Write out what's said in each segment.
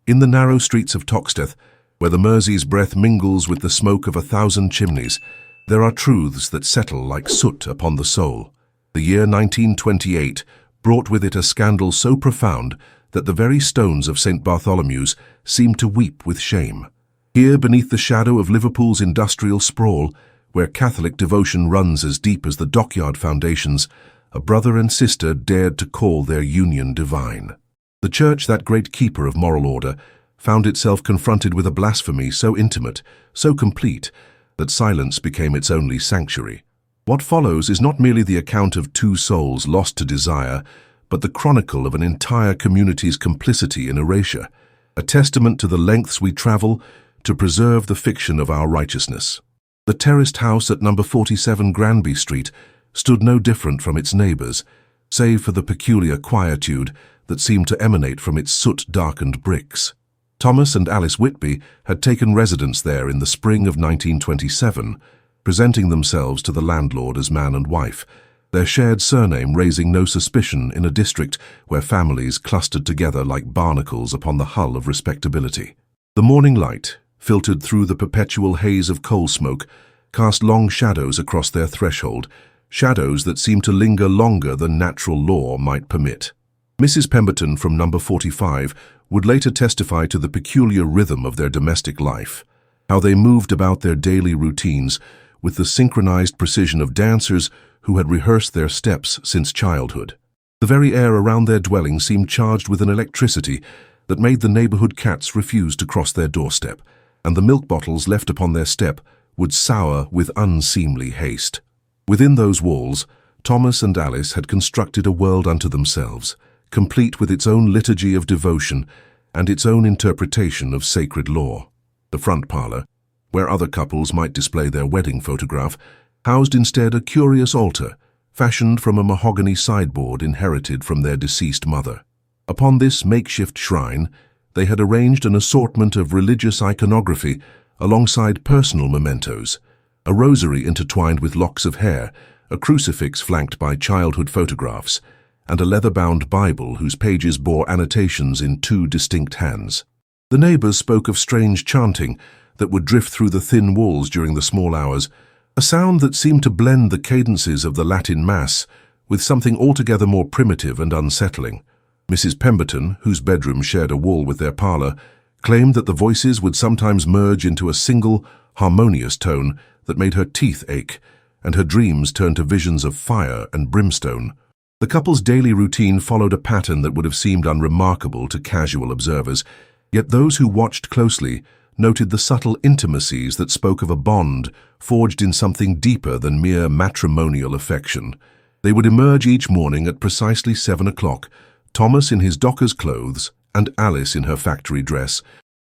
In the narrow streets of Toxteth, where the Mersey's breath mingles with the smoke of 1,000 chimneys, there are truths that settle like soot upon the soul. The year 1928 brought with it a scandal so profound that the very stones of St. Bartholomew's seemed to weep with shame. Here, beneath the shadow of Liverpool's industrial sprawl, where Catholic devotion runs as deep as the dockyard foundations, a brother and sister dared to call their union divine. The church, that great keeper of moral order, found itself confronted with a blasphemy so intimate, so complete, that silence became its only sanctuary. What follows is not merely the account of two souls lost to desire, but the chronicle of an entire community's complicity in erasure, a testament to the lengths we travel to preserve the fiction of our righteousness. The terraced house at number 47 Granby Street stood no different from its neighbours, save for the peculiar quietude that seemed to emanate from its soot-darkened bricks. Thomas and Alice Whitby had taken residence there in the spring of 1927, presenting themselves to the landlord as man and wife, their shared surname raising no suspicion in a district where families clustered together like barnacles upon the hull of respectability. The morning light, filtered through the perpetual haze of coal smoke, cast long shadows across their threshold, shadows that seemed to linger longer than natural law might permit. Mrs. Pemberton from number 45 would later testify to the peculiar rhythm of their domestic life, how they moved about their daily routines with the synchronized precision of dancers who had rehearsed their steps since childhood. The very air around their dwelling seemed charged with an electricity that made the neighborhood cats refuse to cross their doorstep, and the milk bottles left upon their step would sour with unseemly haste. Within those walls, Thomas and Alice had constructed a world unto themselves, complete with its own liturgy of devotion and its own interpretation of sacred law. The front parlor, where other couples might display their wedding photograph, housed instead a curious altar, fashioned from a mahogany sideboard inherited from their deceased mother. Upon this makeshift shrine, they had arranged an assortment of religious iconography alongside personal mementos, a rosary intertwined with locks of hair, a crucifix flanked by childhood photographs, and a leather-bound Bible whose pages bore annotations in two distinct hands. The neighbors spoke of strange chanting that would drift through the thin walls during the small hours, a sound that seemed to blend the cadences of the Latin Mass with something altogether more primitive and unsettling. Mrs. Pemberton, whose bedroom shared a wall with their parlor, claimed that the voices would sometimes merge into a single, harmonious tone that made her teeth ache, and her dreams turn to visions of fire and brimstone. The couple's daily routine followed a pattern that would have seemed unremarkable to casual observers, yet those who watched closely noted the subtle intimacies that spoke of a bond forged in something deeper than mere matrimonial affection. They would emerge each morning at precisely 7 o'clock, Thomas in his docker's clothes and Alice in her factory dress,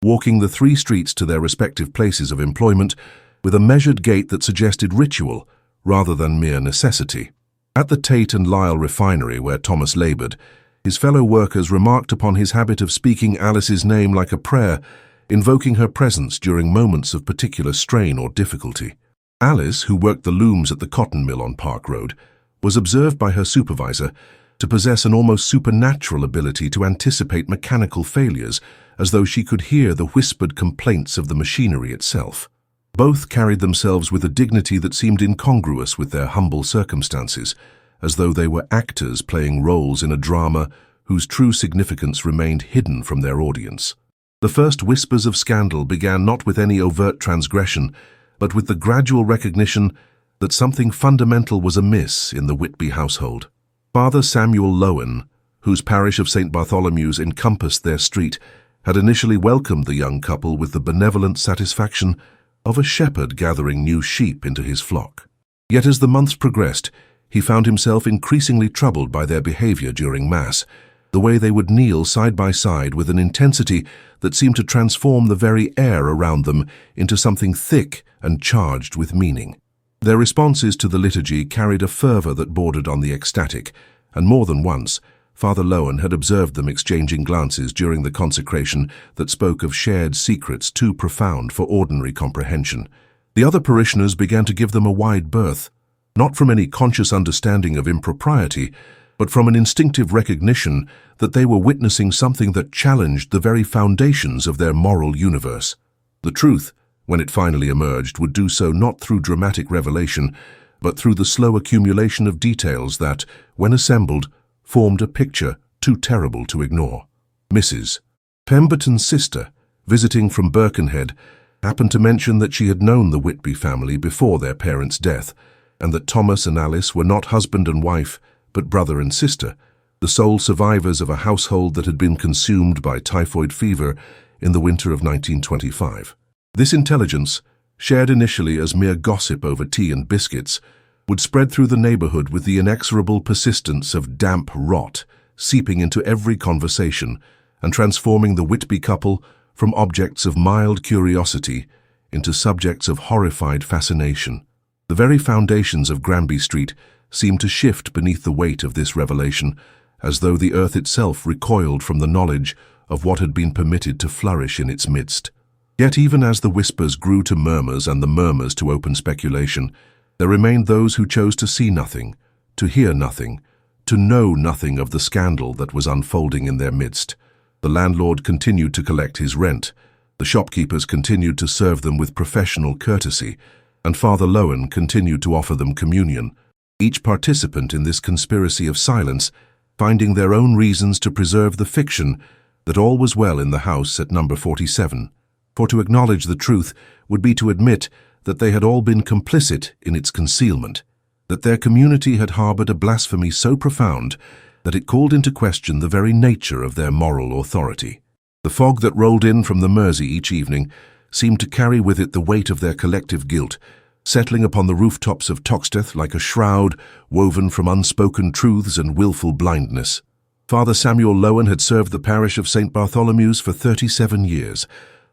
walking the 3 streets to their respective places of employment with a measured gait that suggested ritual rather than mere necessity. At the Tate and Lyle refinery where Thomas labored, his fellow workers remarked upon his habit of speaking Alice's name like a prayer, invoking her presence during moments of particular strain or difficulty. Alice, who worked the looms at the cotton mill on Park Road, was observed by her supervisor to possess an almost supernatural ability to anticipate mechanical failures, as though she could hear the whispered complaints of the machinery itself. Both carried themselves with a dignity that seemed incongruous with their humble circumstances, as though they were actors playing roles in a drama whose true significance remained hidden from their audience. The first whispers of scandal began not with any overt transgression, but with the gradual recognition that something fundamental was amiss in the Whitby household. Father Samuel Lowen, whose parish of St. Bartholomew's encompassed their street, had initially welcomed the young couple with the benevolent satisfaction of a shepherd gathering new sheep into his flock. Yet as the months progressed, he found himself increasingly troubled by their behavior during Mass, the way they would kneel side by side with an intensity that seemed to transform the very air around them into something thick and charged with meaning. Their responses to the liturgy carried a fervor that bordered on the ecstatic, and more than once, Father Lowen had observed them exchanging glances during the consecration that spoke of shared secrets too profound for ordinary comprehension. The other parishioners began to give them a wide berth, not from any conscious understanding of impropriety, but from an instinctive recognition that they were witnessing something that challenged the very foundations of their moral universe. The truth, when it finally emerged, would do so not through dramatic revelation, but through the slow accumulation of details that, when assembled, formed a picture too terrible to ignore. Mrs. Pemberton's sister, visiting from Birkenhead, happened to mention that she had known the Whitby family before their parents' death, and that Thomas and Alice were not husband and wife, but brother and sister, the sole survivors of a household that had been consumed by typhoid fever in the winter of 1925. This intelligence, shared initially as mere gossip over tea and biscuits, would spread through the neighborhood with the inexorable persistence of damp rot, seeping into every conversation and transforming the Whitby couple from objects of mild curiosity into subjects of horrified fascination. The very foundations of Granby Street seemed to shift beneath the weight of this revelation, as though the earth itself recoiled from the knowledge of what had been permitted to flourish in its midst. Yet even as the whispers grew to murmurs and the murmurs to open speculation, there remained those who chose to see nothing, to hear nothing, to know nothing of the scandal that was unfolding in their midst. The landlord continued to collect his rent, the shopkeepers continued to serve them with professional courtesy, and Father Lowen continued to offer them communion, each participant in this conspiracy of silence finding their own reasons to preserve the fiction that all was well in the house at number 47. For to acknowledge the truth would be to admit that they had all been complicit in its concealment, that their community had harbored a blasphemy so profound that it called into question the very nature of their moral authority. The fog that rolled in from the Mersey each evening seemed to carry with it the weight of their collective guilt, settling upon the rooftops of Toxteth like a shroud woven from unspoken truths and willful blindness. Father Samuel Lowen had served the parish of St. Bartholomew's for 37 years,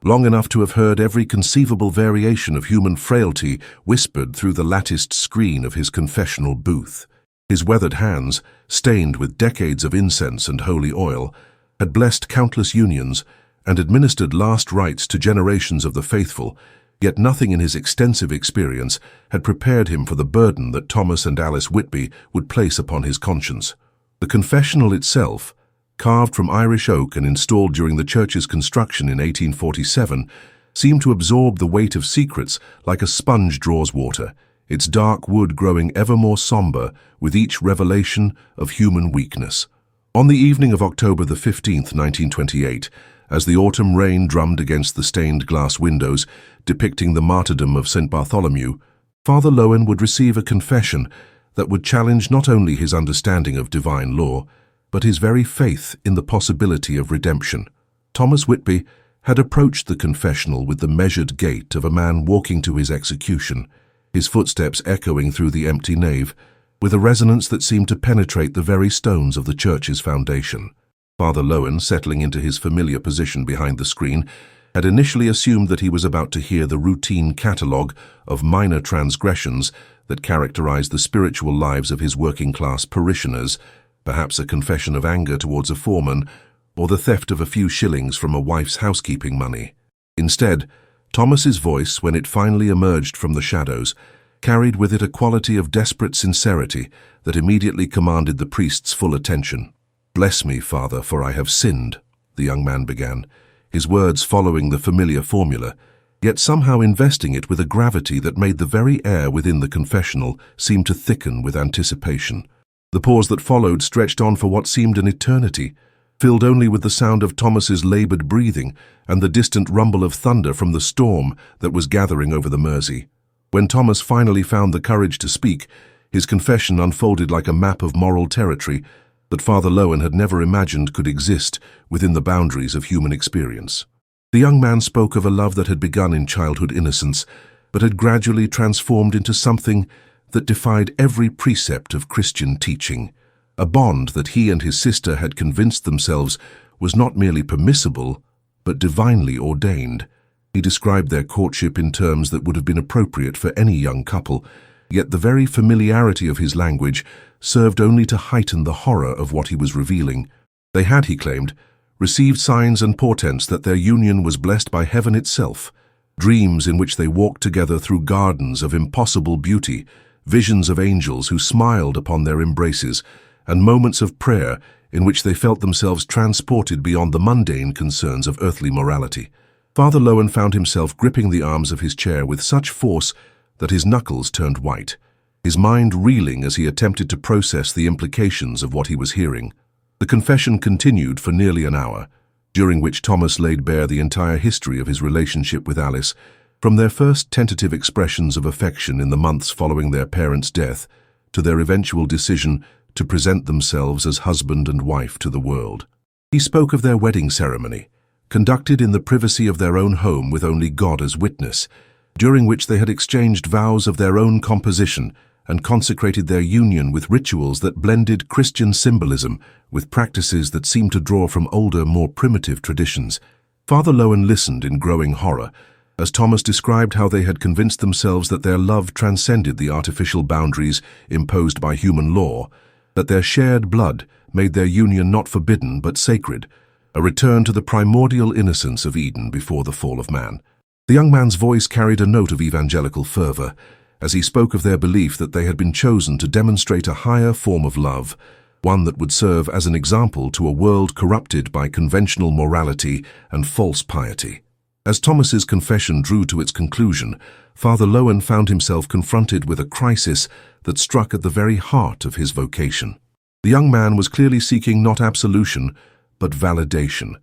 long enough to have heard every conceivable variation of human frailty whispered through the latticed screen of his confessional booth. His weathered hands, stained with decades of incense and holy oil, had blessed countless unions and administered last rites to generations of the faithful, yet nothing in his extensive experience had prepared him for the burden that Thomas and Alice Whitby would place upon his conscience. The confessional itself, carved from Irish oak and installed during the church's construction in 1847, seemed to absorb the weight of secrets like a sponge draws water, its dark wood growing ever more somber with each revelation of human weakness. On the evening of October the 15th, 1928, as the autumn rain drummed against the stained glass windows depicting the martyrdom of St. Bartholomew, Father Lowen would receive a confession that would challenge not only his understanding of divine law, but his very faith in the possibility of redemption. Thomas Whitby had approached the confessional with the measured gait of a man walking to his execution, his footsteps echoing through the empty nave, with a resonance that seemed to penetrate the very stones of the church's foundation. Father Lowen, settling into his familiar position behind the screen, had initially assumed that he was about to hear the routine catalogue of minor transgressions that characterized the spiritual lives of his working-class parishioners, perhaps a confession of anger towards a foreman, or the theft of a few shillings from a wife's housekeeping money. Instead, Thomas's voice, when it finally emerged from the shadows, carried with it a quality of desperate sincerity that immediately commanded the priest's full attention. "Bless me, Father, for I have sinned," the young man began, his words following the familiar formula, yet somehow investing it with a gravity that made the very air within the confessional seem to thicken with anticipation. The pause that followed stretched on for what seemed an eternity, filled only with the sound of Thomas's labored breathing and the distant rumble of thunder from the storm that was gathering over the Mersey. When Thomas finally found the courage to speak, his confession unfolded like a map of moral territory that Father Lowen had never imagined could exist within the boundaries of human experience. The young man spoke of a love that had begun in childhood innocence, but had gradually transformed into something that defied every precept of Christian teaching, a bond that he and his sister had convinced themselves was not merely permissible, but divinely ordained. He described their courtship in terms that would have been appropriate for any young couple, yet the very familiarity of his language served only to heighten the horror of what he was revealing. They had, he claimed, received signs and portents that their union was blessed by heaven itself, dreams in which they walked together through gardens of impossible beauty, visions of angels who smiled upon their embraces, and moments of prayer in which they felt themselves transported beyond the mundane concerns of earthly morality. Father Lowen found himself gripping the arms of his chair with such force that his knuckles turned white, his mind reeling as he attempted to process the implications of what he was hearing. The confession continued for nearly an hour, during which Thomas laid bare the entire history of his relationship with Alice, from their first tentative expressions of affection in the months following their parents' death to their eventual decision to present themselves as husband and wife to the world. He spoke of their wedding ceremony, conducted in the privacy of their own home with only God as witness, during which they had exchanged vows of their own composition and consecrated their union with rituals that blended Christian symbolism with practices that seemed to draw from older, more primitive traditions. Father Lowen listened in growing horror as Thomas described how they had convinced themselves that their love transcended the artificial boundaries imposed by human law, that their shared blood made their union not forbidden but sacred, a return to the primordial innocence of Eden before the fall of man. The young man's voice carried a note of evangelical fervor as he spoke of their belief that they had been chosen to demonstrate a higher form of love, one that would serve as an example to a world corrupted by conventional morality and false piety. As Thomas's confession drew to its conclusion, Father Lowen found himself confronted with a crisis that struck at the very heart of his vocation. The young man was clearly seeking not absolution, but validation,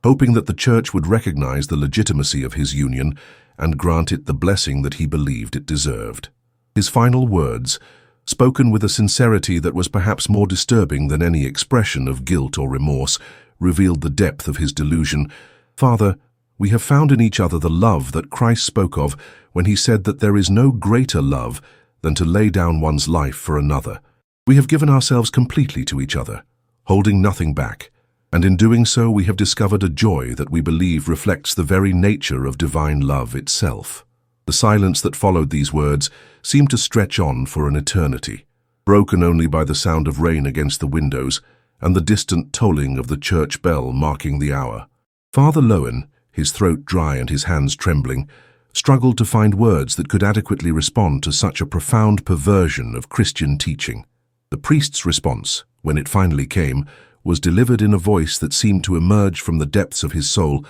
hoping that the Church would recognize the legitimacy of his union and grant it the blessing that he believed it deserved. His final words, spoken with a sincerity that was perhaps more disturbing than any expression of guilt or remorse, revealed the depth of his delusion. "Father, we have found in each other the love that Christ spoke of when he said that there is no greater love than to lay down one's life for another. We have given ourselves completely to each other, holding nothing back, and in doing so we have discovered a joy that we believe reflects the very nature of divine love itself." The silence that followed these words seemed to stretch on for an eternity, broken only by the sound of rain against the windows and the distant tolling of the church bell marking the hour. Father Lowen, his throat dry and his hands trembling, struggled to find words that could adequately respond to such a profound perversion of Christian teaching. The priest's response, when it finally came, was delivered in a voice that seemed to emerge from the depths of his soul,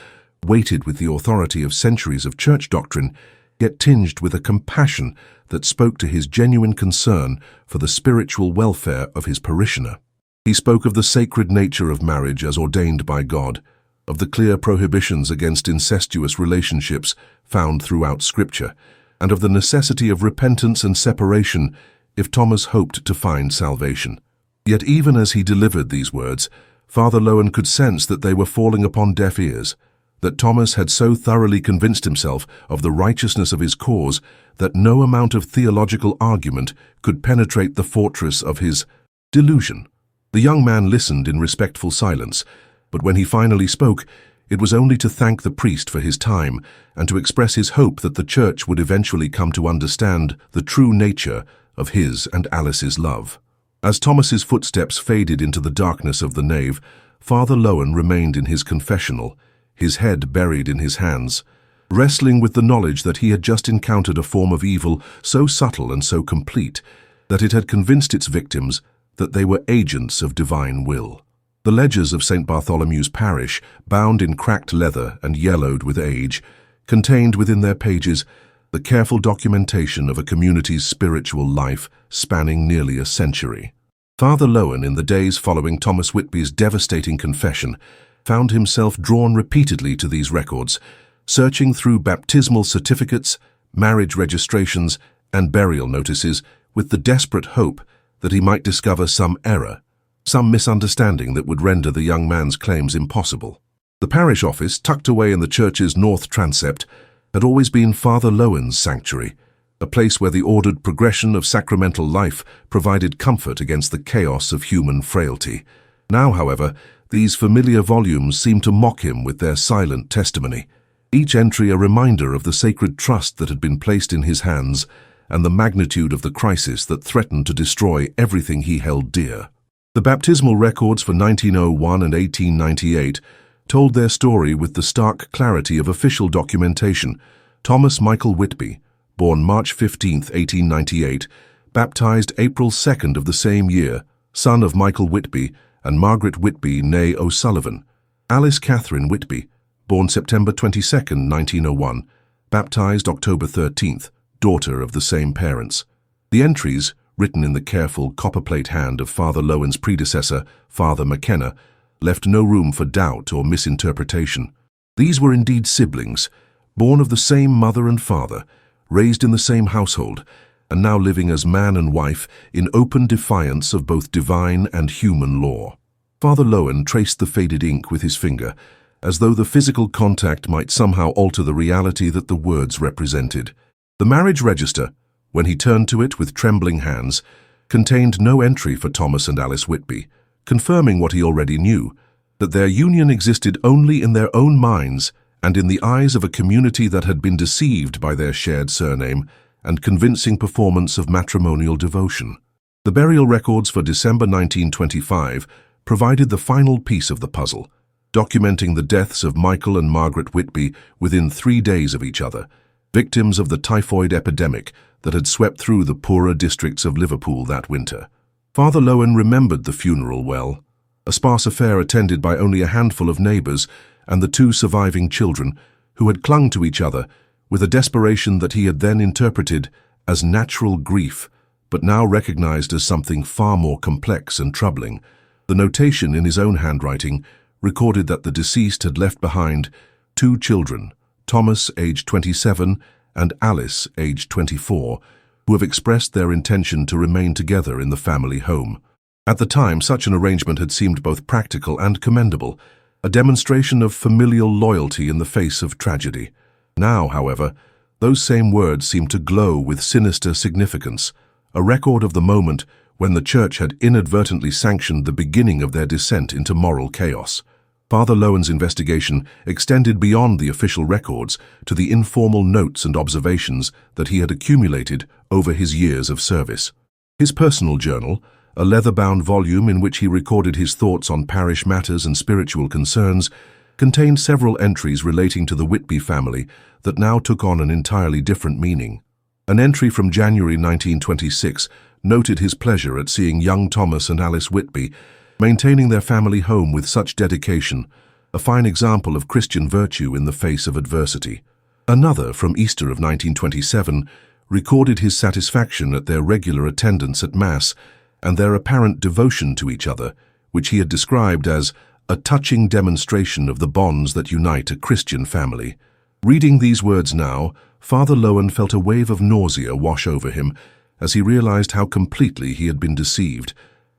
weighted with the authority of centuries of church doctrine, yet tinged with a compassion that spoke to his genuine concern for the spiritual welfare of his parishioner. He spoke of the sacred nature of marriage as ordained by God, of the clear prohibitions against incestuous relationships found throughout Scripture, and of the necessity of repentance and separation if Thomas hoped to find salvation. Yet even as he delivered these words, Father Lowen could sense that they were falling upon deaf ears, that Thomas had so thoroughly convinced himself of the righteousness of his cause that no amount of theological argument could penetrate the fortress of his delusion. The young man listened in respectful silence, but when he finally spoke, it was only to thank the priest for his time and to express his hope that the Church would eventually come to understand the true nature of his and Alice's love. As Thomas's footsteps faded into the darkness of the nave, Father Lowen remained in his confessional, his head buried in his hands, wrestling with the knowledge that he had just encountered a form of evil so subtle and so complete that it had convinced its victims that they were agents of divine will. The ledgers of St. Bartholomew's parish, bound in cracked leather and yellowed with age, contained within their pages the careful documentation of a community's spiritual life spanning nearly a century. Father Lowen, in the days following Thomas Whitby's devastating confession, found himself drawn repeatedly to these records, searching through baptismal certificates, marriage registrations, and burial notices with the desperate hope that he might discover some error, some misunderstanding that would render the young man's claims impossible. The parish office, tucked away in the church's north transept, had always been Father Lowen's sanctuary, a place where the ordered progression of sacramental life provided comfort against the chaos of human frailty. Now, however, these familiar volumes seemed to mock him with their silent testimony, each entry a reminder of the sacred trust that had been placed in his hands and the magnitude of the crisis that threatened to destroy everything he held dear. The baptismal records for 1901 and 1898 told their story with the stark clarity of official documentation. Thomas Michael Whitby, born March 15, 1898, baptized April 2nd of the same year, son of Michael Whitby and Margaret Whitby née O'Sullivan. Alice Catherine Whitby, born September 22, 1901, baptized October 13th, daughter of the same parents. The entries, written in the careful copperplate hand of Father Lowen's predecessor, Father McKenna, left no room for doubt or misinterpretation. These were indeed siblings, born of the same mother and father, raised in the same household, and now living as man and wife in open defiance of both divine and human law. Father Lowen traced the faded ink with his finger, as though the physical contact might somehow alter the reality that the words represented. The marriage register, when he turned to it with trembling hands, contained no entry for Thomas and Alice Whitby, confirming what he already knew, that their union existed only in their own minds and in the eyes of a community that had been deceived by their shared surname and convincing performance of matrimonial devotion. The burial records for December 1925 provided the final piece of the puzzle, documenting the deaths of Michael and Margaret Whitby within 3 days of each other, victims of the typhoid epidemic that had swept through the poorer districts of Liverpool that winter. Father Lowen remembered the funeral well, a sparse affair attended by only a handful of neighbours and the 2 surviving children who had clung to each other with a desperation that he had then interpreted as natural grief, but now recognized as something far more complex and troubling. The notation in his own handwriting recorded that the deceased had left behind 2 children, Thomas, aged 27, and Alice, aged 24, who have expressed their intention to remain together in the family home. At the time, such an arrangement had seemed both practical and commendable, a demonstration of familial loyalty in the face of tragedy. Now, however, those same words seemed to glow with sinister significance, a record of the moment when the Church had inadvertently sanctioned the beginning of their descent into moral chaos. Father Lowen's investigation extended beyond the official records to the informal notes and observations that he had accumulated over his years of service. His personal journal, a leather-bound volume in which he recorded his thoughts on parish matters and spiritual concerns, contained several entries relating to the Whitby family that now took on an entirely different meaning. An entry from January 1926 noted his pleasure at seeing young Thomas and Alice Whitby maintaining their family home with such dedication, a fine example of Christian virtue in the face of adversity. Another, from Easter of 1927, recorded his satisfaction at their regular attendance at Mass and their apparent devotion to each other, which he had described as a touching demonstration of the bonds that unite a Christian family. Reading these words now, Father Lowen felt a wave of nausea wash over him as he realized how completely he had been deceived,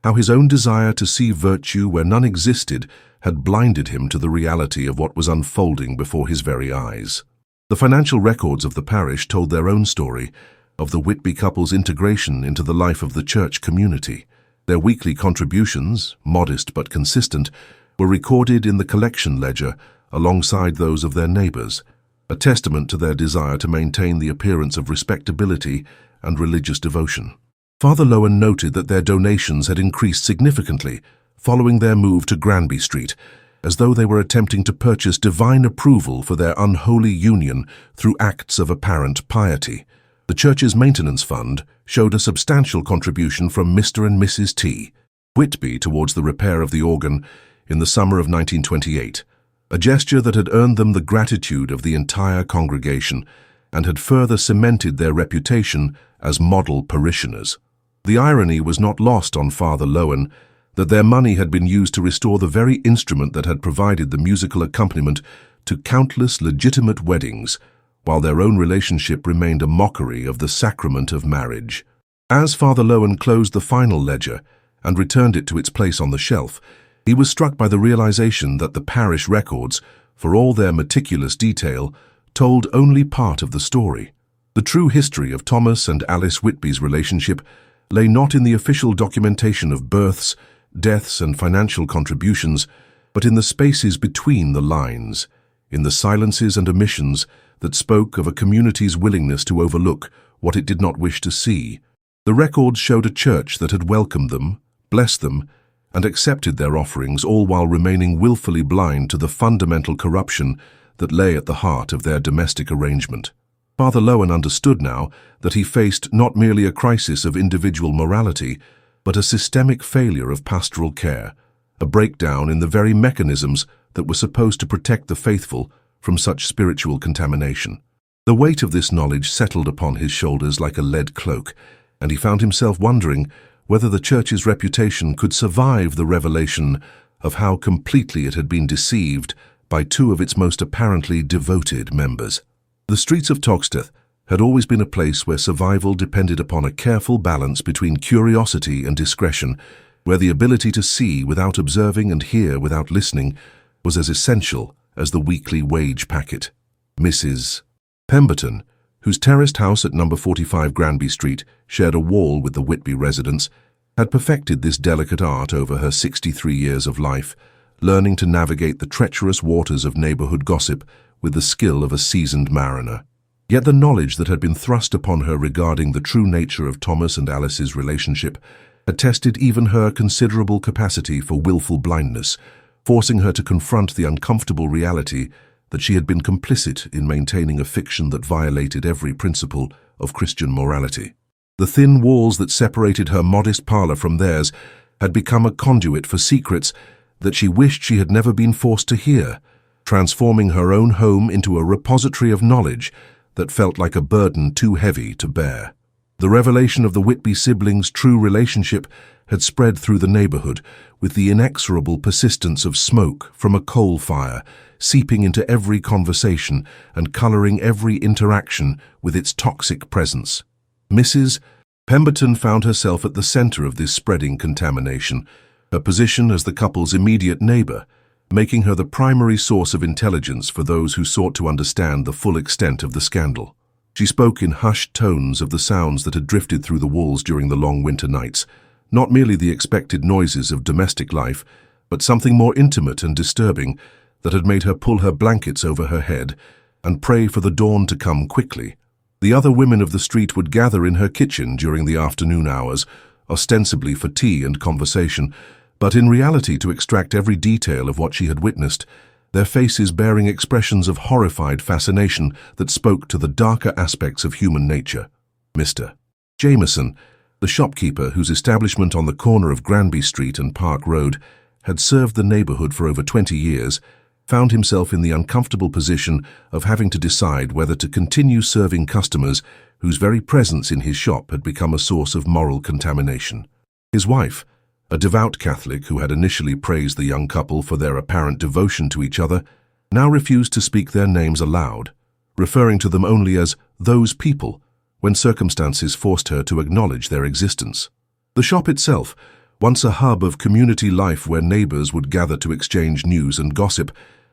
how his own desire to see virtue where none existed had blinded him to the reality of what was unfolding before his very eyes. The financial records of the parish told their own story, of the Whitby couple's integration into the life of the church community. Their weekly contributions, modest but consistent, were recorded in the collection ledger alongside those of their neighbours, a testament to their desire to maintain the appearance of respectability and religious devotion. Father Lowen noted that their donations had increased significantly following their move to Granby Street, as though they were attempting to purchase divine approval for their unholy union through acts of apparent piety. The church's maintenance fund showed a substantial contribution from Mr. and Mrs. T. Whitby towards the repair of the organ in the summer of 1928, a gesture that had earned them the gratitude of the entire congregation and had further cemented their reputation as model parishioners. The irony was not lost on Father Lowen that their money had been used to restore the very instrument that had provided the musical accompaniment to countless legitimate weddings, while their own relationship remained a mockery of the sacrament of marriage. As Father Lowen closed the final ledger and returned it to its place on the shelf, he was struck by the realization that the parish records, for all their meticulous detail, told only part of the story. The true history of Thomas and Alice Whitby's relationship lay not in the official documentation of births, deaths, and financial contributions, but in the spaces between the lines, in the silences and omissions that spoke of a community's willingness to overlook what it did not wish to see. The records showed a church that had welcomed them, blessed them, and accepted their offerings, all while remaining willfully blind to the fundamental corruption that lay at the heart of their domestic arrangement. Father Lowen understood now that he faced not merely a crisis of individual morality, but a systemic failure of pastoral care, a breakdown in the very mechanisms that were supposed to protect the faithful from such spiritual contamination. The weight of this knowledge settled upon his shoulders like a lead cloak, and he found himself wondering whether the church's reputation could survive the revelation of how completely it had been deceived by two of its most apparently devoted members. The streets of Toxteth had always been a place where survival depended upon a careful balance between curiosity and discretion, where the ability to see without observing and hear without listening was as essential as the weekly wage packet. Mrs. Pemberton, whose terraced house at number 45 Granby Street shared a wall with the Whitby residence, had perfected this delicate art over her 63 years of life, learning to navigate the treacherous waters of neighborhood gossip with the skill of a seasoned mariner. Yet the knowledge that had been thrust upon her regarding the true nature of Thomas and Alice's relationship had tested even her considerable capacity for willful blindness, forcing her to confront the uncomfortable reality that she had been complicit in maintaining a fiction that violated every principle of Christian morality. The thin walls that separated her modest parlor from theirs had become a conduit for secrets that she wished she had never been forced to hear, transforming her own home into a repository of knowledge that felt like a burden too heavy to bear. The revelation of the Whitby siblings' true relationship had spread through the neighborhood with the inexorable persistence of smoke from a coal fire, seeping into every conversation and coloring every interaction with its toxic presence. Mrs. Pemberton found herself at the center of this spreading contamination, her position as the couple's immediate neighbor, making her the primary source of intelligence for those who sought to understand the full extent of the scandal. She spoke in hushed tones of the sounds that had drifted through the walls during the long winter nights, not merely the expected noises of domestic life, but something more intimate and disturbing that had made her pull her blankets over her head and pray for the dawn to come quickly. The other women of the street would gather in her kitchen during the afternoon hours, ostensibly for tea and conversation, but in reality to extract every detail of what she had witnessed, their faces bearing expressions of horrified fascination that spoke to the darker aspects of human nature. Mr. Jameson, the shopkeeper whose establishment on the corner of Granby Street and Park Road had served the neighborhood for over 20 years, found himself in the uncomfortable position of having to decide whether to continue serving customers whose very presence in his shop had become a source of moral contamination. His wife, a devout Catholic who had initially praised the young couple for their apparent devotion to each other, now refused to speak their names aloud, referring to them only as those people when circumstances forced her to acknowledge their existence. The shop itself, once a hub of community life where neighbors would gather to exchange news and gossip,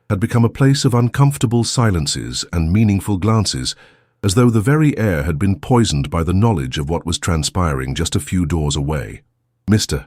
had become a place of uncomfortable silences and meaningful glances, as though the very air had been poisoned by the knowledge of what was transpiring just a few doors away. Mr.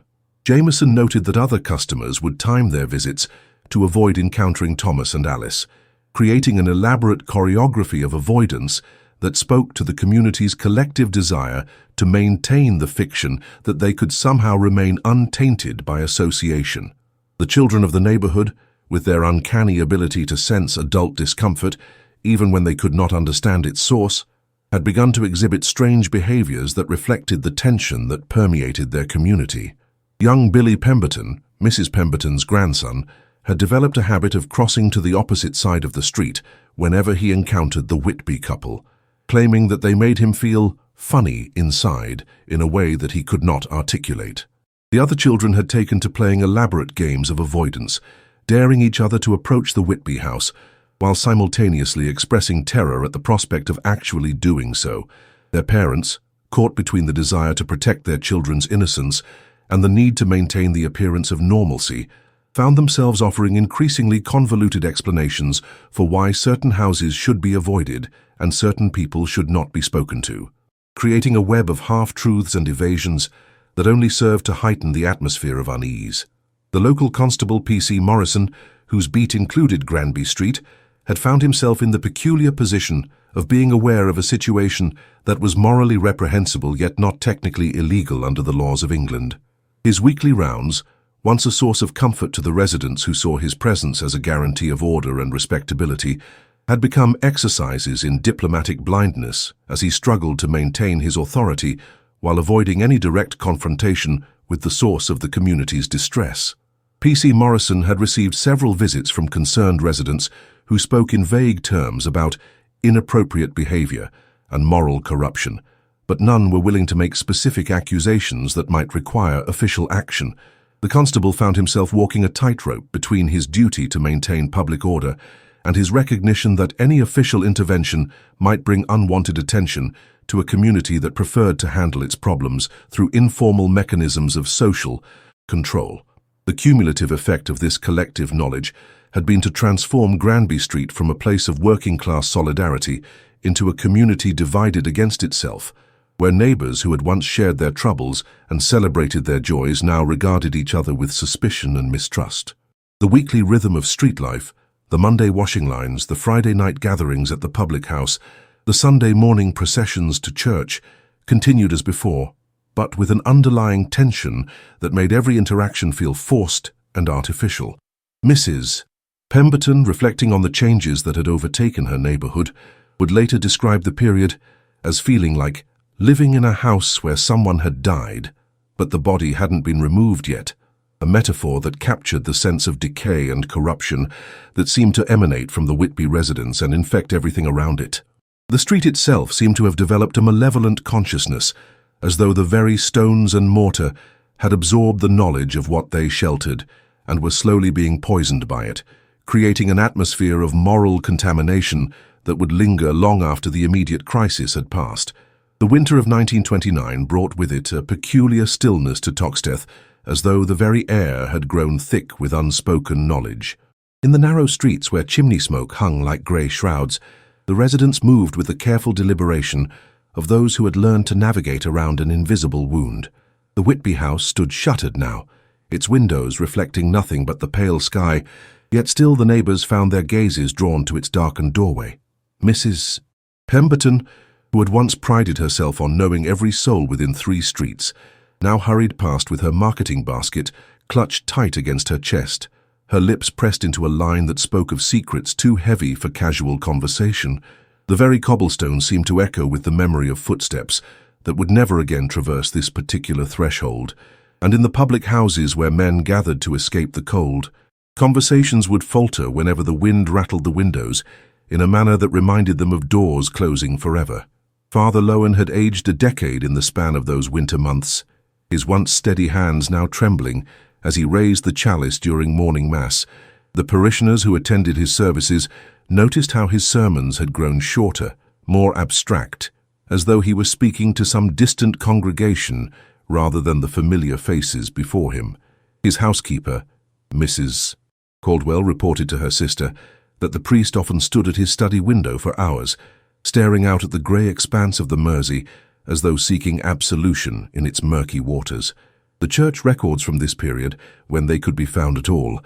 Jameson noted that other customers would time their visits to avoid encountering Thomas and Alice, creating an elaborate choreography of avoidance that spoke to the community's collective desire to maintain the fiction that they could somehow remain untainted by association. The children of the neighborhood, with their uncanny ability to sense adult discomfort, even when they could not understand its source, had begun to exhibit strange behaviors that reflected the tension that permeated their community. Young Billy Pemberton, Mrs. Pemberton's grandson, had developed a habit of crossing to the opposite side of the street whenever he encountered the Whitby couple, claiming that they made him feel funny inside in a way that he could not articulate. The other children had taken to playing elaborate games of avoidance, daring each other to approach the Whitby house, while simultaneously expressing terror at the prospect of actually doing so. Their parents, caught between the desire to protect their children's innocence and the need to maintain the appearance of normalcy, found themselves offering increasingly convoluted explanations for why certain houses should be avoided and certain people should not be spoken to, creating a web of half-truths and evasions that only served to heighten the atmosphere of unease. The local constable P.C. Morrison, whose beat included Granby Street, had found himself in the peculiar position of being aware of a situation that was morally reprehensible yet not technically illegal under the laws of England. His weekly rounds, once a source of comfort to the residents who saw his presence as a guarantee of order and respectability, had become exercises in diplomatic blindness as he struggled to maintain his authority while avoiding any direct confrontation with the source of the community's distress. P.C. Morrison had received several visits from concerned residents who spoke in vague terms about inappropriate behavior and moral corruption, but none were willing to make specific accusations that might require official action. The constable found himself walking a tightrope between his duty to maintain public order and his recognition that any official intervention might bring unwanted attention to a community that preferred to handle its problems through informal mechanisms of social control. The cumulative effect of this collective knowledge had been to transform Granby Street from a place of working-class solidarity into a community divided against itself, where neighbors who had once shared their troubles and celebrated their joys now regarded each other with suspicion and mistrust. The weekly rhythm of street life, the Monday washing lines, the Friday night gatherings at the public house, the Sunday morning processions to church, continued as before, but with an underlying tension that made every interaction feel forced and artificial. Mrs. Pemberton, reflecting on the changes that had overtaken her neighborhood, would later describe the period as feeling like living in a house where someone had died, but the body hadn't been removed yet, a metaphor that captured the sense of decay and corruption that seemed to emanate from the Whitby residence and infect everything around it. The street itself seemed to have developed a malevolent consciousness, as though the very stones and mortar had absorbed the knowledge of what they sheltered and were slowly being poisoned by it, creating an atmosphere of moral contamination that would linger long after the immediate crisis had passed. The winter of 1929 brought with it a peculiar stillness to Toxteth, as though the very air had grown thick with unspoken knowledge. In the narrow streets where chimney smoke hung like grey shrouds, the residents moved with the careful deliberation of those who had learned to navigate around an invisible wound. The Whitby house stood shuttered now, its windows reflecting nothing but the pale sky, yet still the neighbours found their gazes drawn to its darkened doorway. Mrs. Pemberton, who had once prided herself on knowing every soul within 3 streets, now hurried past with her marketing basket clutched tight against her chest, her lips pressed into a line that spoke of secrets too heavy for casual conversation. The very cobblestone seemed to echo with the memory of footsteps that would never again traverse this particular threshold, and in the public houses where men gathered to escape the cold, conversations would falter whenever the wind rattled the windows in a manner that reminded them of doors closing forever. Father Lowen had aged a decade in the span of those winter months, his once steady hands now trembling as he raised the chalice during morning mass. The parishioners who attended his services noticed how his sermons had grown shorter, more abstract, as though he was speaking to some distant congregation rather than the familiar faces before him. His housekeeper, Mrs. Caldwell, reported to her sister that the priest often stood at his study window for hours, staring out at the grey expanse of the Mersey as though seeking absolution in its murky waters. The church records from this period, when they could be found at all,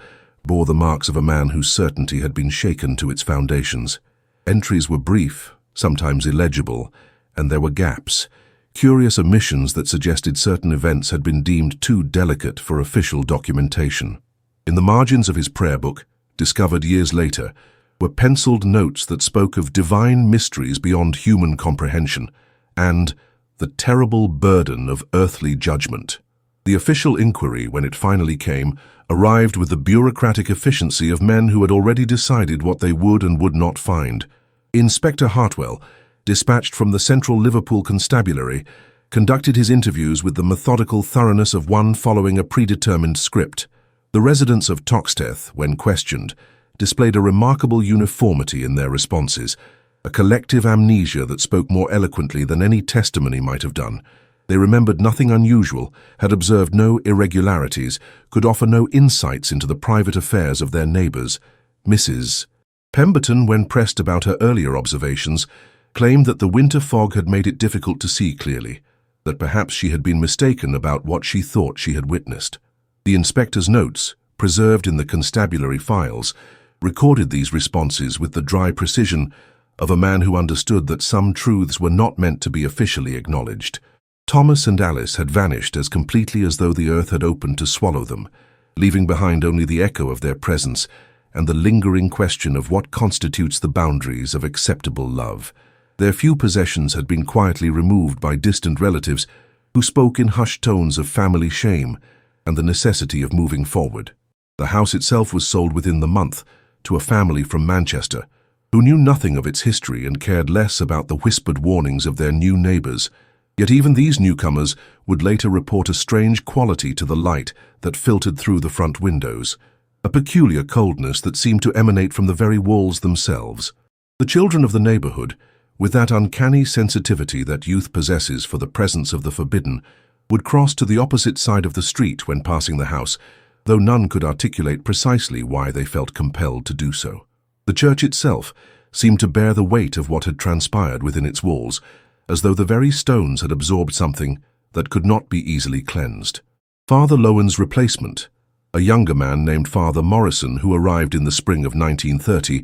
bore the marks of a man whose certainty had been shaken to its foundations. Entries were brief, sometimes illegible, and there were gaps, curious omissions that suggested certain events had been deemed too delicate for official documentation. In the margins of his prayer book, discovered years later, were penciled notes that spoke of divine mysteries beyond human comprehension and the terrible burden of earthly judgment. The official inquiry, when it finally came, arrived with the bureaucratic efficiency of men who had already decided what they would and would not find. Inspector Hartwell, dispatched from the Central Liverpool Constabulary, conducted his interviews with the methodical thoroughness of one following a predetermined script. The residents of Toxteth, when questioned, displayed a remarkable uniformity in their responses, a collective amnesia that spoke more eloquently than any testimony might have done. They remembered nothing unusual, had observed no irregularities, could offer no insights into the private affairs of their neighbours. Mrs. Pemberton, when pressed about her earlier observations, claimed that the winter fog had made it difficult to see clearly, that perhaps she had been mistaken about what she thought she had witnessed. The inspector's notes, preserved in the constabulary files, recorded these responses with the dry precision of a man who understood that some truths were not meant to be officially acknowledged. Thomas and Alice had vanished as completely as though the earth had opened to swallow them, leaving behind only the echo of their presence and the lingering question of what constitutes the boundaries of acceptable love. Their few possessions had been quietly removed by distant relatives who spoke in hushed tones of family shame and the necessity of moving forward. The house itself was sold within the month to a family from Manchester, who knew nothing of its history and cared less about the whispered warnings of their new neighbours. Yet even these newcomers would later report a strange quality to the light that filtered through the front windows, a peculiar coldness that seemed to emanate from the very walls themselves. The children of the neighbourhood, with that uncanny sensitivity that youth possesses for the presence of the forbidden, would cross to the opposite side of the street when passing the house, though none could articulate precisely why they felt compelled to do so. The church itself seemed to bear the weight of what had transpired within its walls, as though the very stones had absorbed something that could not be easily cleansed. Father Lowen's replacement, a younger man named Father Morrison, who arrived in the spring of 1930,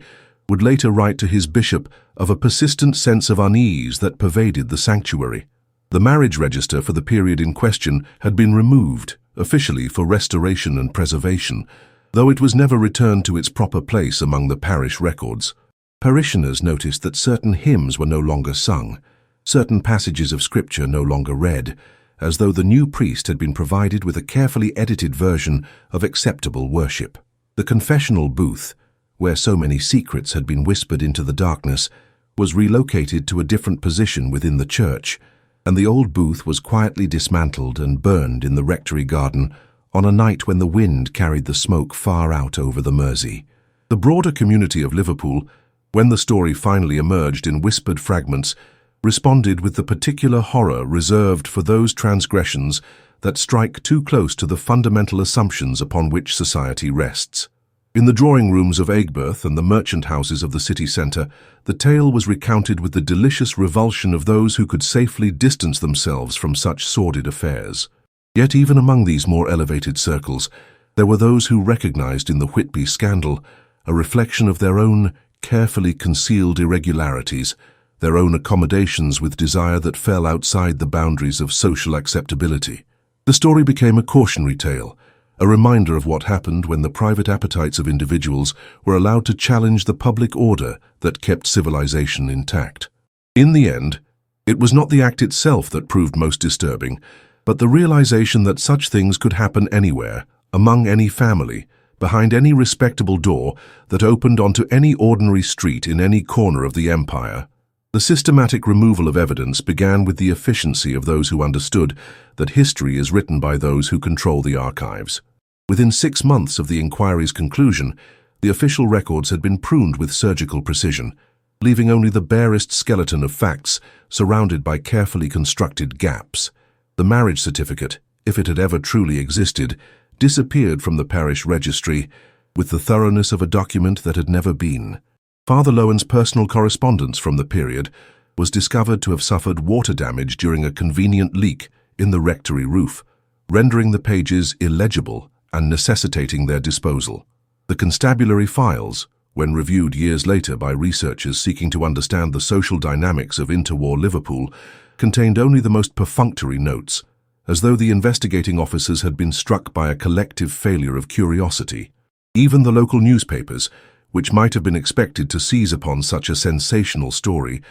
would later write to his bishop of a persistent sense of unease that pervaded the sanctuary. The marriage register for the period in question had been removed, officially for restoration and preservation, though it was never returned to its proper place among the parish records. Parishioners noticed that certain hymns were no longer sung, certain passages of scripture no longer read, as though the new priest had been provided with a carefully edited version of acceptable worship. The confessional booth, where so many secrets had been whispered into the darkness, was relocated to a different position within the church, and the old booth was quietly dismantled and burned in the rectory garden on a night when the wind carried the smoke far out over the Mersey. The broader community of Liverpool, when the story finally emerged in whispered fragments, responded with the particular horror reserved for those transgressions that strike too close to the fundamental assumptions upon which society rests. In the drawing rooms of Aigburth and the merchant houses of the city centre, the tale was recounted with the delicious revulsion of those who could safely distance themselves from such sordid affairs. Yet even among these more elevated circles, there were those who recognized in the Whitby scandal a reflection of their own carefully concealed irregularities, their own accommodations with desire that fell outside the boundaries of social acceptability. The story became a cautionary tale, a reminder of what happened when the private appetites of individuals were allowed to challenge the public order that kept civilization intact. In the end, it was not the act itself that proved most disturbing, but the realization that such things could happen anywhere, among any family, behind any respectable door that opened onto any ordinary street in any corner of the empire. The systematic removal of evidence began with the efficiency of those who understood that history is written by those who control the archives. Within 6 months of the inquiry's conclusion, the official records had been pruned with surgical precision, leaving only the barest skeleton of facts surrounded by carefully constructed gaps. The marriage certificate, if it had ever truly existed, disappeared from the parish registry with the thoroughness of a document that had never been. Father Lowen's personal correspondence from the period was discovered to have suffered water damage during a convenient leak in the rectory roof, rendering the pages illegible and necessitating their disposal. The constabulary files, when reviewed years later by researchers seeking to understand the social dynamics of interwar Liverpool, contained only the most perfunctory notes, as though the investigating officers had been struck by a collective failure of curiosity. Even the local newspapers, which might have been expected to seize upon such a sensational story,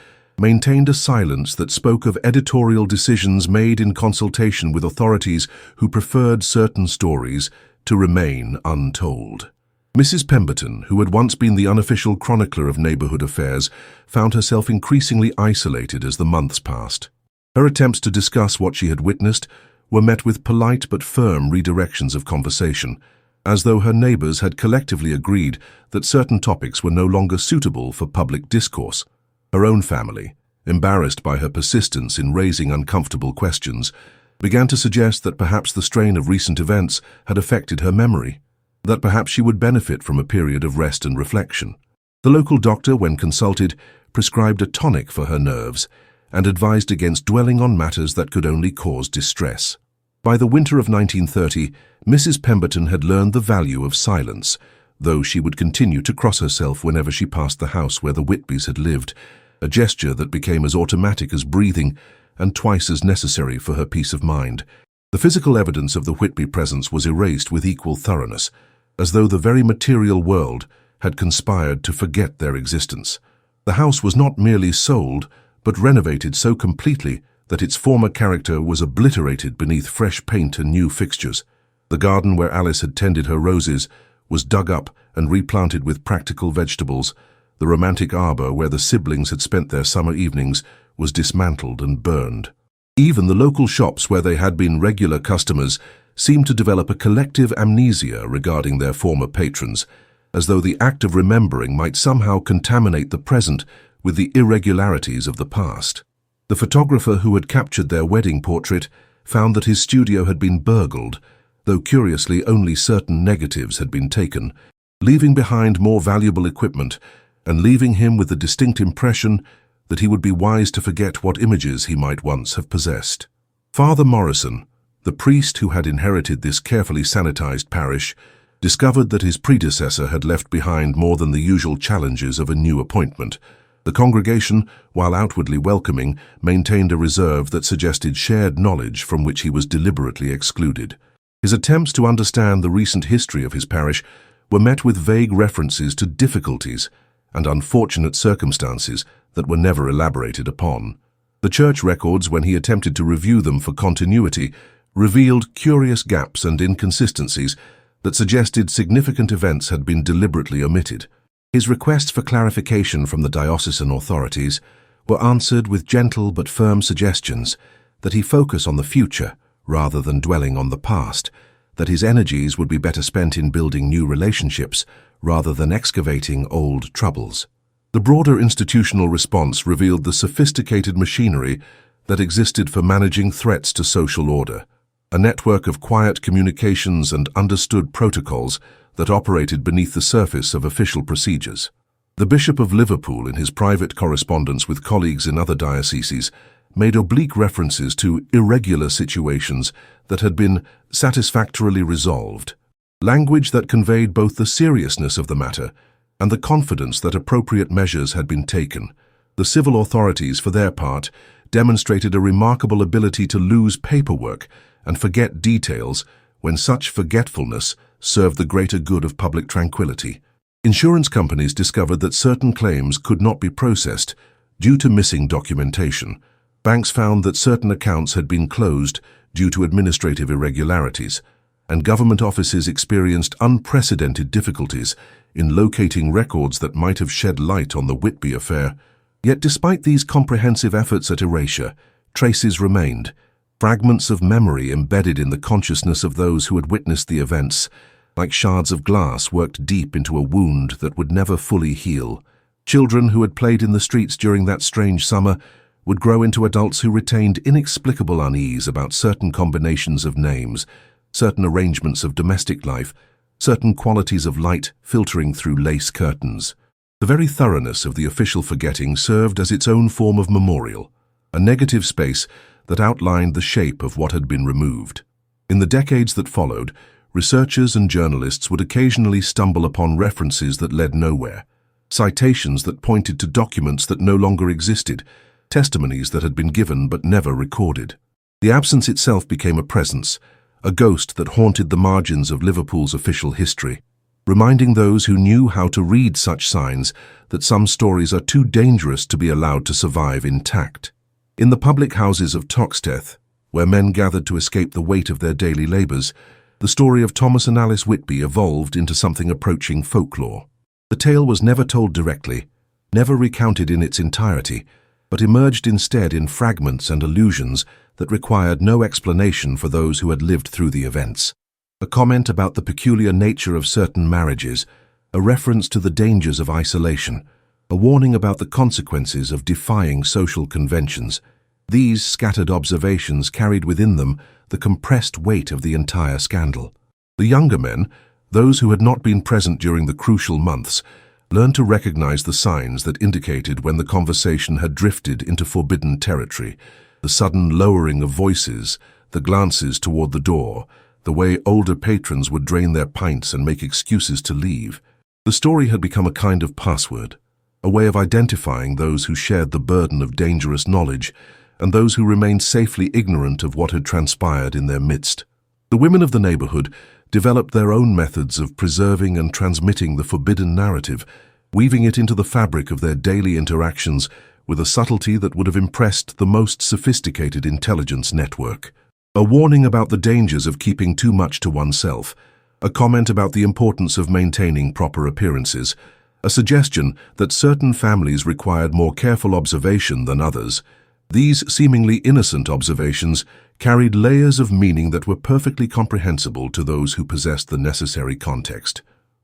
maintained a silence that spoke of editorial decisions made in consultation with authorities who preferred certain stories to remain untold. Mrs. Pemberton, who had once been the unofficial chronicler of neighbourhood affairs, found herself increasingly isolated as the months passed. Her attempts to discuss what she had witnessed were met with polite but firm redirections of conversation, as though her neighbours had collectively agreed that certain topics were no longer suitable for public discourse. Her own family, embarrassed by her persistence in raising uncomfortable questions, began to suggest that perhaps the strain of recent events had affected her memory, that perhaps she would benefit from a period of rest and reflection. The local doctor, when consulted, prescribed a tonic for her nerves and advised against dwelling on matters that could only cause distress. By the winter of 1930, Mrs. Pemberton had learned the value of silence, though she would continue to cross herself whenever she passed the house where the Whitbys had lived, a gesture that became as automatic as breathing and twice as necessary for her peace of mind. The physical evidence of the Whitby presence was erased with equal thoroughness, as though the very material world had conspired to forget their existence. The house was not merely sold, but renovated so completely that its former character was obliterated beneath fresh paint and new fixtures. The garden where Alice had tended her roses was dug up and replanted with practical vegetables. The romantic arbor where the siblings had spent their summer evenings was dismantled and burned. Even the local shops where they had been regular customers seemed to develop a collective amnesia regarding their former patrons, as though the act of remembering might somehow contaminate the present with the irregularities of the past. The photographer who had captured their wedding portrait found that his studio had been burgled, though curiously only certain negatives had been taken, leaving behind more valuable equipment and leaving him with the distinct impression that he would be wise to forget what images he might once have possessed. Father Morrison, the priest who had inherited this carefully sanitized parish, discovered that his predecessor had left behind more than the usual challenges of a new appointment. The congregation, while outwardly welcoming, maintained a reserve that suggested shared knowledge from which he was deliberately excluded. His attempts to understand the recent history of his parish were met with vague references to difficulties and unfortunate circumstances that were never elaborated upon. The church records, when he attempted to review them for continuity, revealed curious gaps and inconsistencies that suggested significant events had been deliberately omitted. His requests for clarification from the diocesan authorities were answered with gentle but firm suggestions that he focus on the future rather than dwelling on the past, that his energies would be better spent in building new relationships rather than excavating old troubles. The broader institutional response revealed the sophisticated machinery that existed for managing threats to social order, a network of quiet communications and understood protocols that operated beneath the surface of official procedures. The Bishop of Liverpool, in his private correspondence with colleagues in other dioceses, made oblique references to irregular situations that had been satisfactorily resolved, language that conveyed both the seriousness of the matter and the confidence that appropriate measures had been taken. The civil authorities, for their part, demonstrated a remarkable ability to lose paperwork and forget details when such forgetfulness served the greater good of public tranquility. Insurance companies discovered that certain claims could not be processed due to missing documentation. Banks found that certain accounts had been closed due to administrative irregularities, and government offices experienced unprecedented difficulties in locating records that might have shed light on the Whitby affair. Yet despite these comprehensive efforts at erasure, traces remained, fragments of memory embedded in the consciousness of those who had witnessed the events, like shards of glass worked deep into a wound that would never fully heal. Children who had played in the streets during that strange summer would grow into adults who retained inexplicable unease about certain combinations of names, certain arrangements of domestic life, certain qualities of light filtering through lace curtains. The very thoroughness of the official forgetting served as its own form of memorial, a negative space that outlined the shape of what had been removed. In the decades that followed, researchers and journalists would occasionally stumble upon references that led nowhere, citations that pointed to documents that no longer existed, testimonies that had been given but never recorded. The absence itself became a presence, a ghost that haunted the margins of Liverpool's official history, reminding those who knew how to read such signs that some stories are too dangerous to be allowed to survive intact. In the public houses of Toxteth, where men gathered to escape the weight of their daily labors, the story of Thomas and Alice Whitby evolved into something approaching folklore. The tale was never told directly, never recounted in its entirety, but emerged instead in fragments and allusions that required no explanation for those who had lived through the events. A comment about the peculiar nature of certain marriages, a reference to the dangers of isolation, a warning about the consequences of defying social conventions. These scattered observations carried within them the compressed weight of the entire scandal. The younger men, those who had not been present during the crucial months, learned to recognize the signs that indicated when the conversation had drifted into forbidden territory, the sudden lowering of voices, the glances toward the door, the way older patrons would drain their pints and make excuses to leave. The story had become a kind of password, a way of identifying those who shared the burden of dangerous knowledge and those who remained safely ignorant of what had transpired in their midst. The women of the neighborhood developed their own methods of preserving and transmitting the forbidden narrative, weaving it into the fabric of their daily interactions with a subtlety that would have impressed the most sophisticated intelligence network. A warning about the dangers of keeping too much to oneself, a comment about the importance of maintaining proper appearances, a suggestion that certain families required more careful observation than others. These seemingly innocent observations carried layers of meaning that were perfectly comprehensible to those who possessed the necessary context.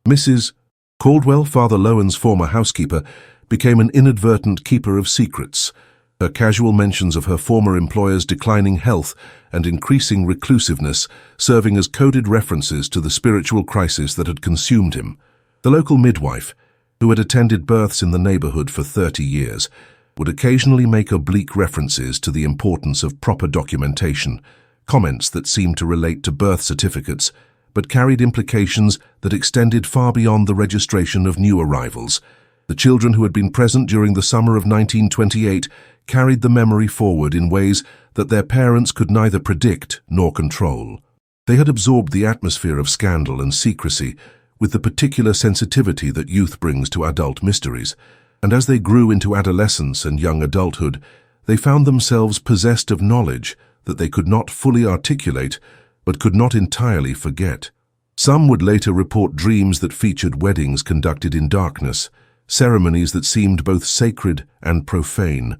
Mrs. Caldwell, Father Lowen's former housekeeper, became an inadvertent keeper of secrets, her casual mentions of her former employer's declining health and increasing reclusiveness serving as coded references to the spiritual crisis that had consumed him. The local midwife, who had attended births in the neighborhood for 30 years, would occasionally make oblique references to the importance of proper documentation, comments that seemed to relate to birth certificates, but carried implications that extended far beyond the registration of new arrivals. The children who had been present during the summer of 1928 carried the memory forward in ways that their parents could neither predict nor control. They had absorbed the atmosphere of scandal and secrecy with the particular sensitivity that youth brings to adult mysteries, and as they grew into adolescence and young adulthood, they found themselves possessed of knowledge that they could not fully articulate but could not entirely forget. Some would later report dreams that featured weddings conducted in darkness, ceremonies that seemed both sacred and profane,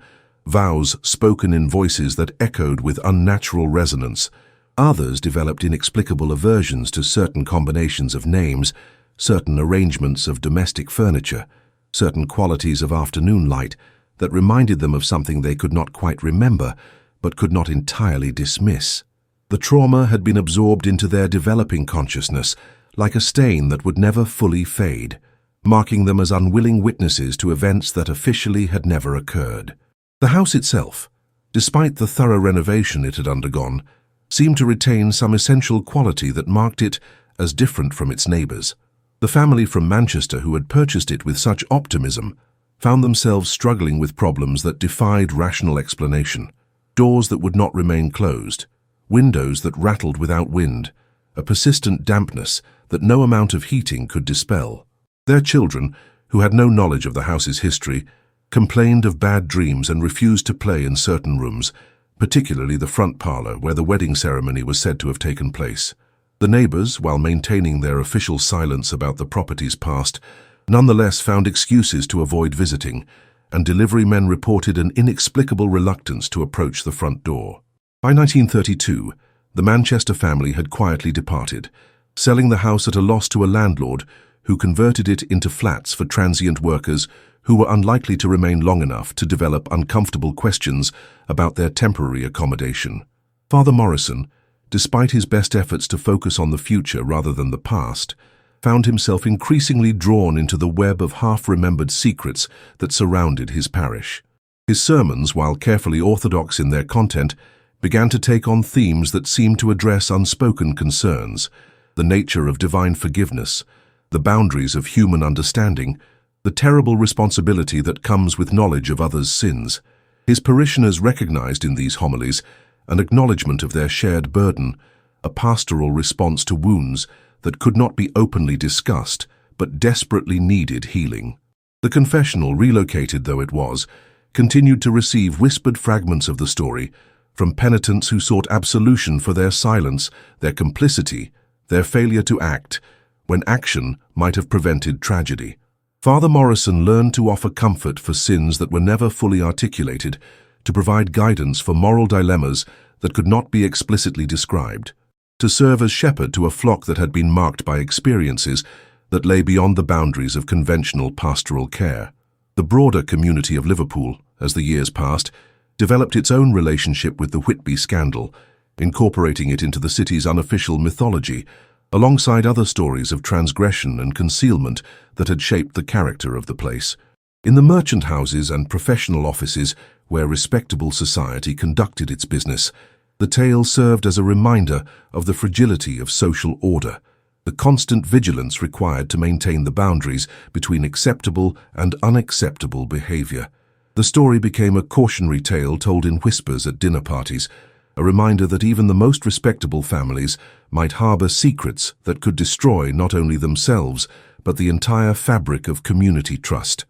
vows spoken in voices that echoed with unnatural resonance. Others developed inexplicable aversions to certain combinations of names, certain arrangements of domestic furniture, certain qualities of afternoon light that reminded them of something they could not quite remember but could not entirely dismiss. The trauma had been absorbed into their developing consciousness like a stain that would never fully fade, marking them as unwilling witnesses to events that officially had never occurred. The house itself, despite the thorough renovation it had undergone, seemed to retain some essential quality that marked it as different from its neighbors. The family from Manchester who had purchased it with such optimism found themselves struggling with problems that defied rational explanation. Doors that would not remain closed, windows that rattled without wind, a persistent dampness that no amount of heating could dispel. Their children, who had no knowledge of the house's history, complained of bad dreams and refused to play in certain rooms, particularly the front parlor where the wedding ceremony was said to have taken place. The neighbors, while maintaining their official silence about the property's past, nonetheless found excuses to avoid visiting, and delivery men reported an inexplicable reluctance to approach the front door. By 1932, the Manchester family had quietly departed, selling the house at a loss to a landlord who converted it into flats for transient workers who were unlikely to remain long enough to develop uncomfortable questions about their temporary accommodation. Father Morrison, despite his best efforts to focus on the future rather than the past, found himself increasingly drawn into the web of half-remembered secrets that surrounded his parish. His sermons, while carefully orthodox in their content, began to take on themes that seemed to address unspoken concerns: the nature of divine forgiveness, the boundaries of human understanding, the terrible responsibility that comes with knowledge of others' sins. His parishioners recognized in these homilies an acknowledgement of their shared burden, a pastoral response to wounds that could not be openly discussed but desperately needed healing. The confessional, relocated though it was, continued to receive whispered fragments of the story from penitents who sought absolution for their silence, their complicity, their failure to act when action might have prevented tragedy. Father Morrison learned to offer comfort for sins that were never fully articulated, to provide guidance for moral dilemmas that could not be explicitly described, to serve as shepherd to a flock that had been marked by experiences that lay beyond the boundaries of conventional pastoral care. The broader community of Liverpool, as the years passed, developed its own relationship with the Whitby scandal, incorporating it into the city's unofficial mythology, alongside other stories of transgression and concealment that had shaped the character of the place. In the merchant houses and professional offices where respectable society conducted its business, the tale served as a reminder of the fragility of social order, the constant vigilance required to maintain the boundaries between acceptable and unacceptable behavior. The story became a cautionary tale told in whispers at dinner parties, a reminder that even the most respectable families might harbor secrets that could destroy not only themselves, but the entire fabric of community trust.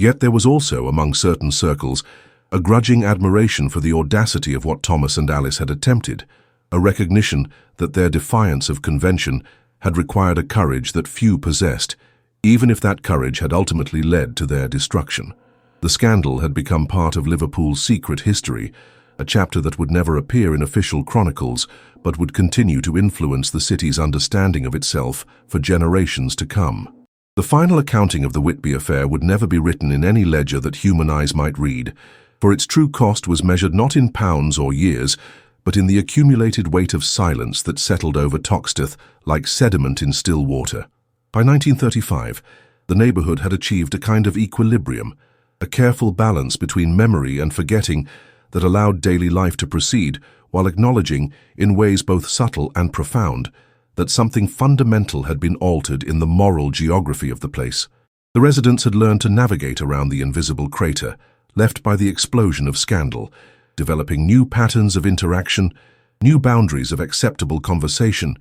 Yet there was also, among certain circles, a grudging admiration for the audacity of what Thomas and Alice had attempted, a recognition that their defiance of convention had required a courage that few possessed, even if that courage had ultimately led to their destruction. The scandal had become part of Liverpool's secret history, a chapter that would never appear in official chronicles, but would continue to influence the city's understanding of itself for generations to come. The final accounting of the Whitby affair would never be written in any ledger that human eyes might read, for its true cost was measured not in pounds or years, but in the accumulated weight of silence that settled over Toxteth like sediment in still water. By 1935, the neighborhood had achieved a kind of equilibrium, a careful balance between memory and forgetting that allowed daily life to proceed while acknowledging, in ways both subtle and profound, that something fundamental had been altered in the moral geography of the place. The residents had learned to navigate around the invisible crater, left by the explosion of scandal, developing new patterns of interaction, new boundaries of acceptable conversation,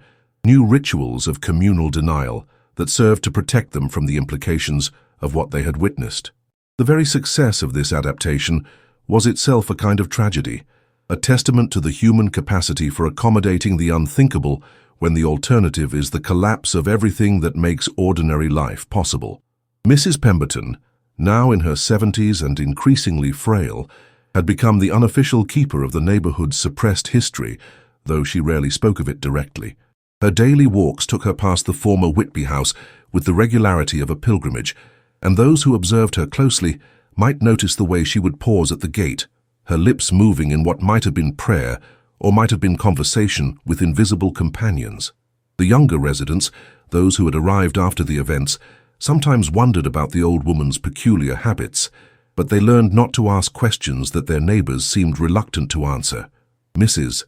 new rituals of communal denial that served to protect them from the implications of what they had witnessed. The very success of this adaptation was itself a kind of tragedy, a testament to the human capacity for accommodating the unthinkable when the alternative is the collapse of everything that makes ordinary life possible. Mrs. Pemberton, now in her 70s and increasingly frail, had become the unofficial keeper of the neighborhood's suppressed history, though she rarely spoke of it directly. Her daily walks took her past the former Whitby house with the regularity of a pilgrimage, and those who observed her closely might notice the way she would pause at the gate, her lips moving in what might have been prayer or might have been conversation with invisible companions. The younger residents, those who had arrived after the events, sometimes wondered about the old woman's peculiar habits, but they learned not to ask questions that their neighbors seemed reluctant to answer. Mrs.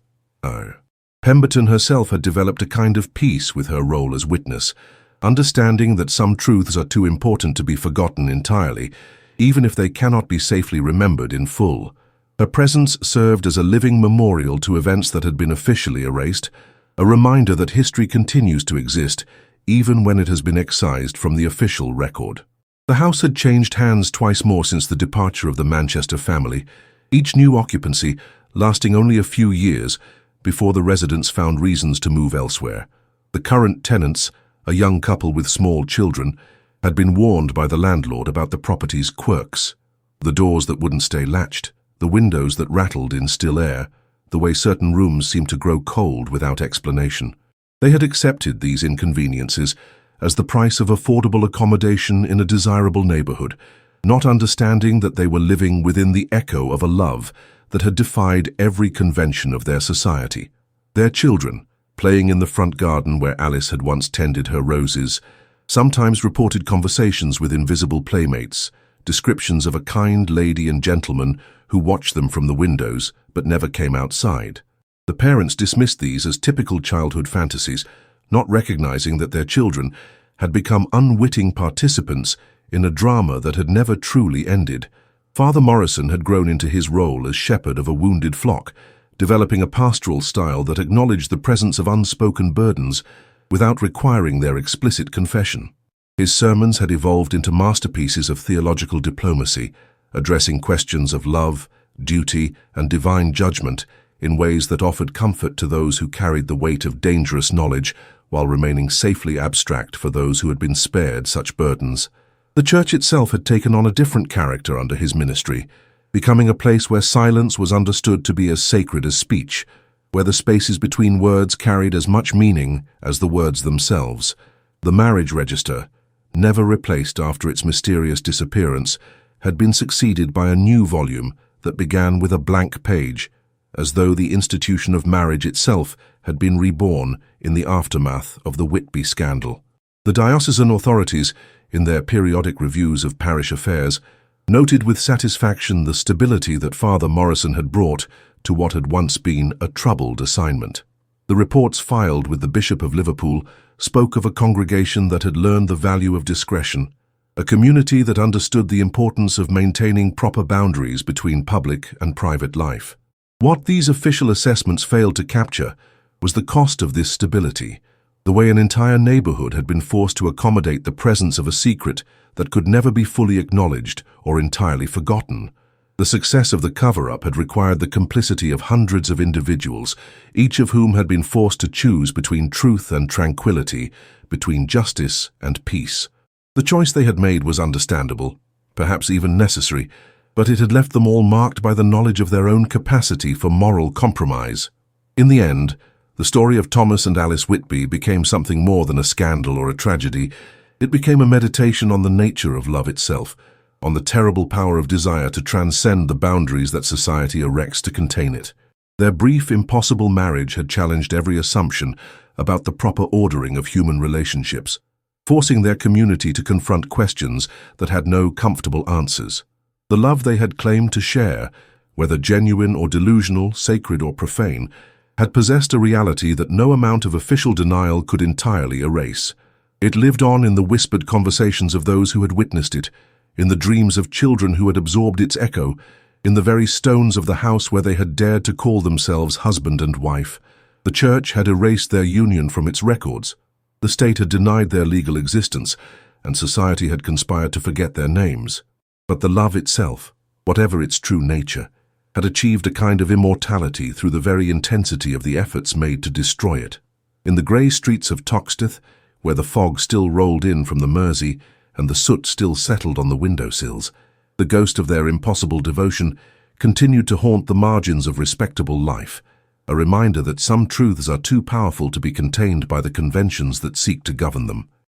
Pemberton herself had developed a kind of peace with her role as witness, understanding that some truths are too important to be forgotten entirely, even if they cannot be safely remembered in full. Her presence served as a living memorial to events that had been officially erased, a reminder that history continues to exist, even when it has been excised from the official record. The house had changed hands twice more since the departure of the Manchester family, each new occupancy lasting only a few years before the residents found reasons to move elsewhere. The current tenants, a young couple with small children, had been warned by the landlord about the property's quirks: the doors that wouldn't stay latched, the windows that rattled in still air, the way certain rooms seemed to grow cold without explanation. They had accepted these inconveniences as the price of affordable accommodation in a desirable neighborhood, not understanding that they were living within the echo of a love that had defied every convention of their society. Their children, playing in the front garden where Alice had once tended her roses, sometimes reported conversations with invisible playmates, descriptions of a kind lady and gentleman who watched them from the windows but never came outside. The parents dismissed these as typical childhood fantasies, not recognizing that their children had become unwitting participants in a drama that had never truly ended. Father Morrison had grown into his role as shepherd of a wounded flock, developing a pastoral style that acknowledged the presence of unspoken burdens without requiring their explicit confession. His sermons had evolved into masterpieces of theological diplomacy, addressing questions of love, duty, and divine judgment in ways that offered comfort to those who carried the weight of dangerous knowledge while remaining safely abstract for those who had been spared such burdens. The church itself had taken on a different character under his ministry, becoming a place where silence was understood to be as sacred as speech, where the spaces between words carried as much meaning as the words themselves. The marriage register, never replaced after its mysterious disappearance, had been succeeded by a new volume that began with a blank page, as though the institution of marriage itself had been reborn in the aftermath of the Whitby scandal. The diocesan authorities, in their periodic reviews of parish affairs, noted with satisfaction the stability that Father Morrison had brought to what had once been a troubled assignment. The reports filed with the Bishop of Liverpool spoke of a congregation that had learned the value of discretion, a community that understood the importance of maintaining proper boundaries between public and private life. What these official assessments failed to capture was the cost of this stability, the way an entire neighborhood had been forced to accommodate the presence of a secret that could never be fully acknowledged or entirely forgotten. The success of the cover-up had required the complicity of hundreds of individuals, each of whom had been forced to choose between truth and tranquility, between justice and peace. The choice they had made was understandable, perhaps even necessary, but it had left them all marked by the knowledge of their own capacity for moral compromise. In the end, the story of Thomas and Alice Whitby became something more than a scandal or a tragedy. It became a meditation on the nature of love itself, on the terrible power of desire to transcend the boundaries that society erects to contain it. Their brief, impossible marriage had challenged every assumption about the proper ordering of human relationships, forcing their community to confront questions that had no comfortable answers. The love they had claimed to share, whether genuine or delusional, sacred or profane, had possessed a reality that no amount of official denial could entirely erase. It lived on in the whispered conversations of those who had witnessed it, in the dreams of children who had absorbed its echo, in the very stones of the house where they had dared to call themselves husband and wife. The church had erased their union from its records. The state had denied their legal existence, and society had conspired to forget their names. But the love itself, whatever its true nature, had achieved a kind of immortality through the very intensity of the efforts made to destroy it. In the grey streets of Toxteth, where the fog still rolled in from the Mersey and the soot still settled on the windowsills, the ghost of their impossible devotion continued to haunt the margins of respectable life, a reminder that some truths are too powerful to be contained by the conventions that seek to govern them.